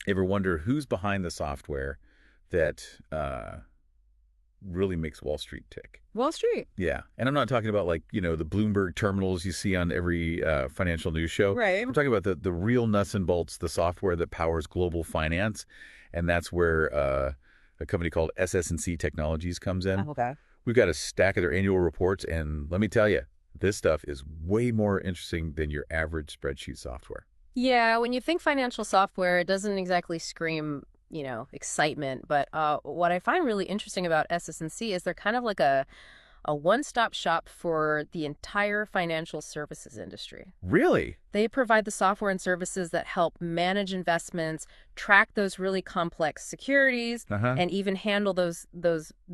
Ever wonder who's behind the software that really makes Wall Street tick? Wall Street. Yeah. And I'm not talking about like, the Bloomberg terminals you see on every financial news show. Right. I'm talking about the real nuts and bolts, the software that powers global finance. And that's where a company called SS&C Technologies comes in. Okay. We've got a stack of their annual reports. And let me tell you, this stuff is way more interesting than your average spreadsheet software. Yeah, when you think financial software, it doesn't exactly scream, excitement. But what I find really interesting about SS&C is they're kind of like a one-stop shop for the entire financial services industry. Really? They provide the software and services that help manage investments, track those really complex securities, and even handle those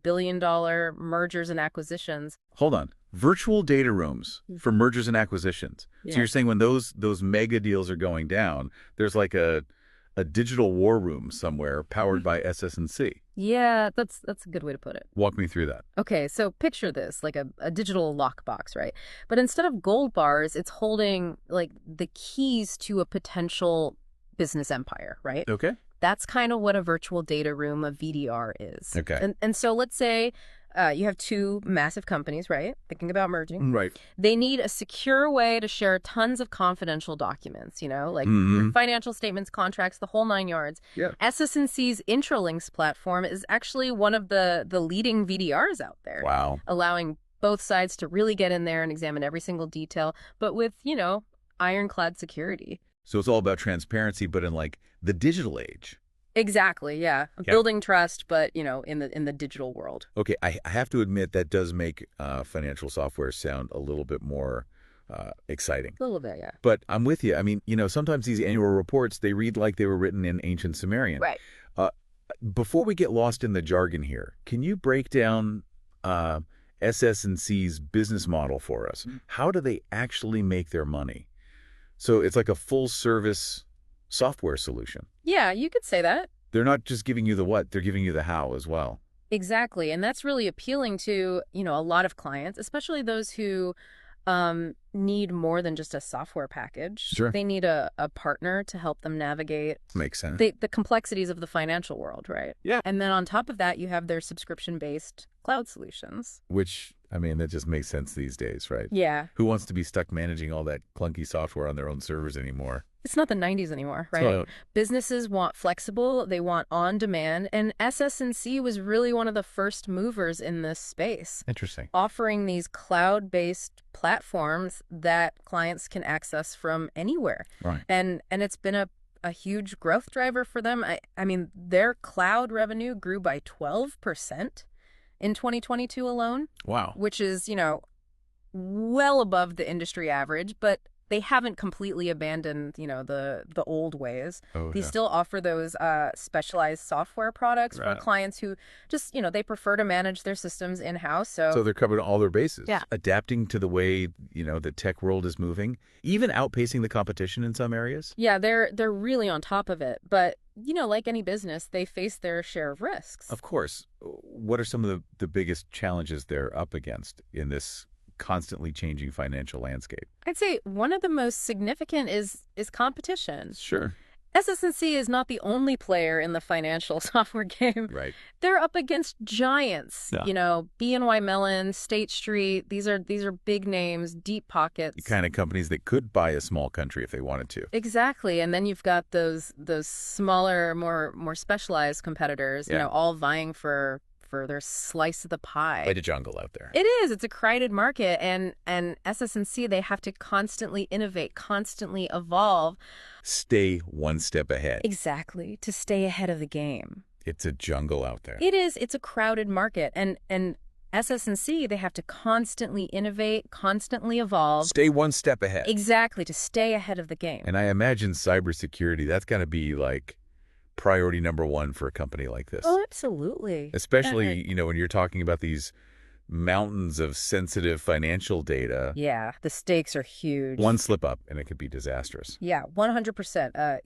billion-dollar mergers and acquisitions. Hold on. Virtual data rooms for mergers and acquisitions. Yeah. So you're saying when those mega deals are going down, there's like a digital war room somewhere powered by SS&C. Yeah, that's a good way to put it. Walk me through that. Okay, so picture this, like a digital lockbox, right? But instead of gold bars, it's holding like the keys to a potential business empire, right? Okay. That's kind of what a virtual data room, a VDR is. Okay. And so let's say you have two massive companies, right? Thinking about merging. Right. They need a secure way to share tons of confidential documents, like financial statements, contracts, the whole nine yards. Yeah. SS&C's Intralinks platform is actually one of the leading VDRs out there. Wow. Allowing both sides to really get in there and examine every single detail, but with, ironclad security. So it's all about transparency, but in like the digital age. Exactly, yeah. Building trust, but, in the digital world. Okay, I have to admit that does make financial software sound a little bit more exciting. A little bit, yeah. But I'm with you. I mean, sometimes these annual reports, they read like they were written in ancient Sumerian. Right. Before we get lost in the jargon here, can you break down SS&C's business model for us? How do they actually make their money? So it's like a full-service software solution. Yeah, you could say that. They're not just giving you the what, they're giving you the how as well. Exactly. And that's really appealing to, a lot of clients, especially those who need more than just a software package. Sure. They need a partner to help them navigate Makes sense. the complexities of the financial world, right? Yeah. And then on top of that, you have their subscription-based cloud solutions. Which, that just makes sense these days, right? Yeah. Who wants to be stuck managing all that clunky software on their own servers anymore? It's not the 90s anymore, right? So, Businesses want flexible, they want on-demand, and SS&C was really one of the first movers in this space. interesting. Offering these cloud-based platforms that clients can access from anywhere. Right. And it's been a huge growth driver for them. I mean, their cloud revenue grew by 12% in 2022 alone. Wow. Which is, well above the industry average, but they haven't completely abandoned, the old ways. Oh, They yeah. still offer those specialized software products for Right. clients who just, they prefer to manage their systems in-house. So they're covering all their bases. Yeah. Adapting to the way, the tech world is moving, even outpacing the competition in some areas. Yeah, they're really on top of it. But, like any business, they face their share of risks. Of course. What are some of the biggest challenges they're up against in this constantly changing financial landscape? I'd say one of the most significant is competition. Sure. SS&C is not the only player in the financial software game. Right. They're up against giants. Yeah. BNY Mellon, State Street. These are big names, deep pockets. The kind of companies that could buy a small country if they wanted to. Exactly. And then you've got those smaller, more specialized competitors, Yeah. all vying for their slice of the pie. Quite a jungle out there. It is. It's a crowded market, and SS&C, they have to constantly innovate, constantly evolve. Stay one step ahead. Exactly, to stay ahead of the game. It's a jungle out there. It is. It's a crowded market, and SS&C, they have to constantly innovate, constantly evolve. Stay one step ahead. Exactly, to stay ahead of the game. And I imagine cybersecurity, that's got to be like priority number one for a company like this. Oh, absolutely. Especially, when you're talking about these mountains of sensitive financial data. Yeah, the stakes are huge. One slip up and it could be disastrous. Yeah, 100%.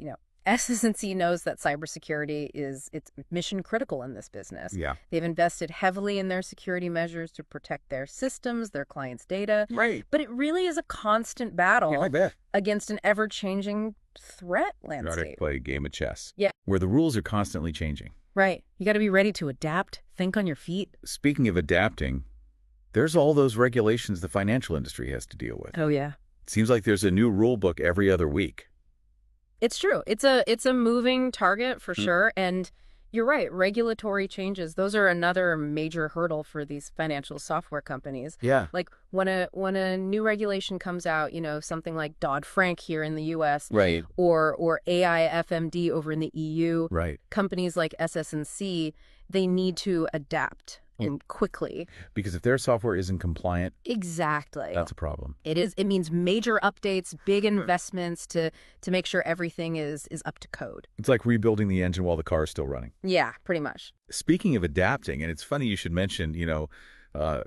SS&C knows that cybersecurity it's mission critical in this business. Yeah. They've invested heavily in their security measures to protect their systems, their clients' data. Right. But it really is a constant Yeah, battle I bet. against an ever-changing threat You gotta landscape. play a game of chess. Yeah. Where the rules are constantly changing. Right. You got to be ready to adapt, think on your feet. Speaking of adapting, there's all those regulations the financial industry has to deal with. Oh, yeah. It seems like there's a new rule book every other week. It's true. It's a moving target for sure. And you're right. Regulatory changes, those are another major hurdle for these financial software companies. Yeah. Like when a new regulation comes out, something like Dodd-Frank here in the US Right. or AIFMD over in the EU, Right. companies like SS&C, they need to adapt and quickly. Because if their software isn't compliant, Exactly. that's a problem. It means major updates, big investments to make sure everything is up to code. It's like rebuilding the engine while the car is still running. Yeah, pretty much. Speaking of adapting, and it's funny you should mention,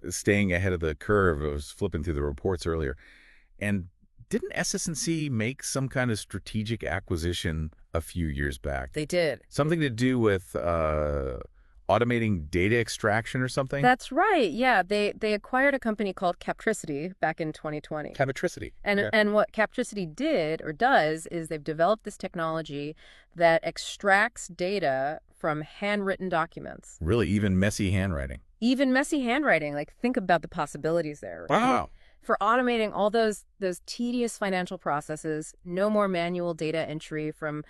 staying ahead of the curve. I was flipping through the reports earlier. And didn't SS&C make some kind of strategic acquisition a few years back? They did. Something to do with automating data extraction or something? That's right. Yeah, they acquired a company called Captricity back in 2020. Captricity. And what Captricity did or does is they've developed this technology that extracts data from handwritten documents. Really, even messy handwriting. Even messy handwriting. Like, think about the possibilities there. Wow. For automating all those tedious financial processes, no more manual data entry from,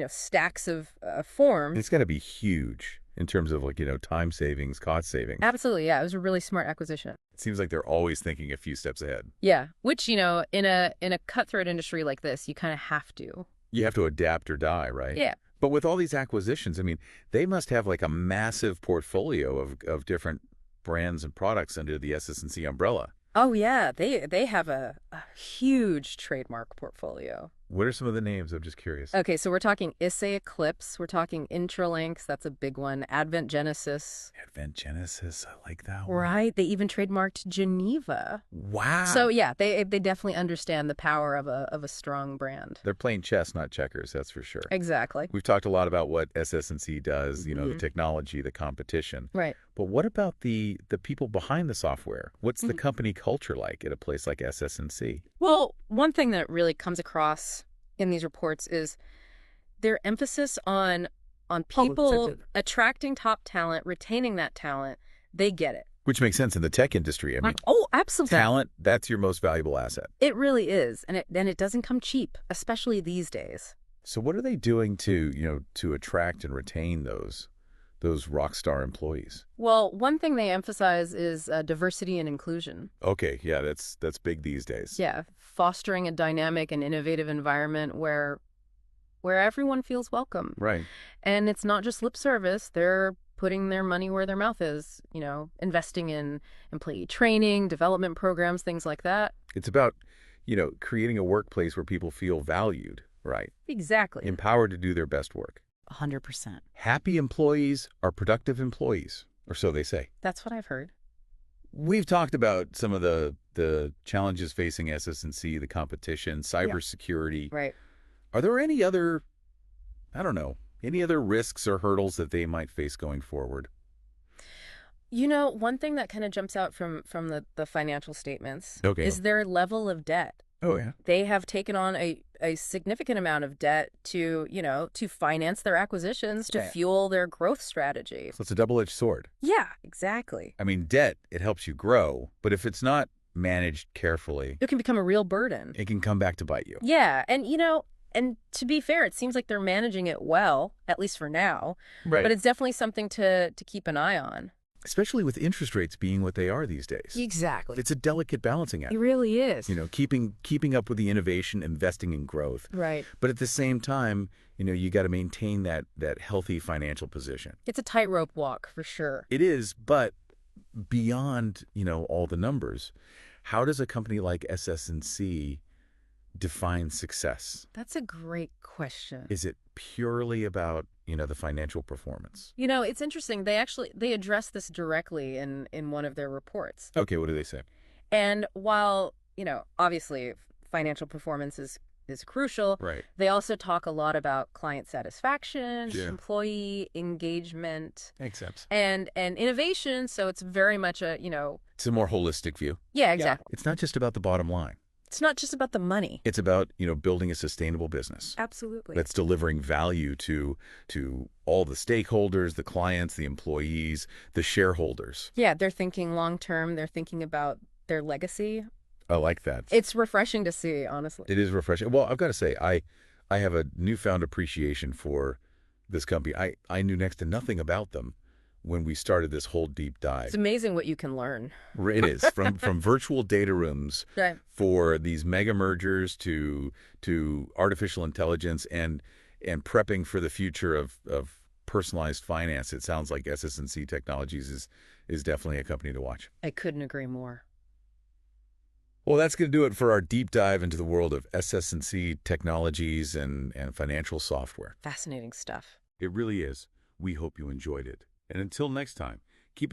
stacks of forms. It's got to be huge in terms of time savings, cost savings. Absolutely, yeah. It was a really smart acquisition. It seems like they're always thinking a few steps ahead. Yeah, which, in a cutthroat industry like this, you kind of have to. You have to adapt or die, right? Yeah. But with all these acquisitions, I mean, they must have like a massive portfolio of different brands and products under the SS&C umbrella. Oh, yeah. They have a huge trademark portfolio. What are some of the names? I'm just curious. Okay, so we're talking Issei Eclipse. We're talking Intralinks. That's a big one. Advent Genesis. Advent Genesis. I like that one. Right. They even trademarked Geneva. Wow. So, yeah, they definitely understand the power of a strong brand. They're playing chess, not checkers, that's for sure. Exactly. We've talked a lot about what SS&C does, the technology, the competition. Right. But what about the people behind the software? What's the company culture like at a place like SS&C? Well, one thing that really comes across in these reports is their emphasis on people attracting top talent, retaining that talent. They get it. Which makes sense in the tech industry. I mean, oh, absolutely. Talent, that's your most valuable asset. It really is. And it doesn't come cheap, especially these days. So what are they doing to attract and retain those rock star employees? Well, one thing they emphasize is diversity and inclusion. Okay, yeah, that's big these days. Yeah, fostering a dynamic and innovative environment where everyone feels welcome. Right. And it's not just lip service. They're putting their money where their mouth is, investing in employee training, development programs, things like that. It's about, creating a workplace where people feel valued, right? Exactly. Empowered to do their best work. 100%. Happy employees are productive employees, or so they say. That's what I've heard. We've talked about some of the challenges facing SS&C, the competition, cybersecurity. Right. Are there any other, any other risks or hurdles that they might face going forward? One thing that kind of jumps out from the financial statements is their level of debt. Oh, yeah. They have taken on a significant amount of debt to finance their acquisitions, to fuel their growth strategy. So it's a double-edged sword. Yeah, exactly. I mean, debt, it helps you grow, but if it's not managed carefully, it can become a real burden. It can come back to bite you. Yeah, and and to be fair, it seems like they're managing it well, at least for now. Right. But it's definitely something to keep an eye on. Especially with interest rates being what they are these days. Exactly. It's a delicate balancing act. It really is. Keeping up with the innovation, investing in growth. Right. But at the same time, you got to maintain that healthy financial position. It's a tightrope walk for sure. It is, but beyond, all the numbers, how does a company like SS&C define success? That's a great question. Is it purely about the financial performance? It's interesting. They address this directly in one of their reports. Okay, what do they say? And while, obviously financial performance is is crucial. Right. They also talk a lot about client satisfaction, Yeah. employee engagement, Makes sense. and innovation. So it's very much a, It's a more holistic view. yeah, Yeah. exactly. It's not just about the bottom line. It's not just about the money. It's about, building a sustainable business Absolutely. that's delivering value to all the stakeholders, the clients, the employees, the shareholders. Yeah, they're thinking long term. They're thinking about their legacy. I like that. It's refreshing to see, honestly. It is refreshing. Well, I've got to say, I have a newfound appreciation for this company. I knew next to nothing about them when we started this whole deep It's dive. amazing what you can learn. It is from virtual data rooms Right. for these mega mergers to artificial intelligence and prepping for the future of personalized finance. It sounds like SS&C Technologies is definitely a company to watch. I couldn't agree more. Well, that's going to do it for our deep dive into the world of SS&C technologies and financial software. Fascinating stuff. It really is. We hope you enjoyed it. And until next time, keep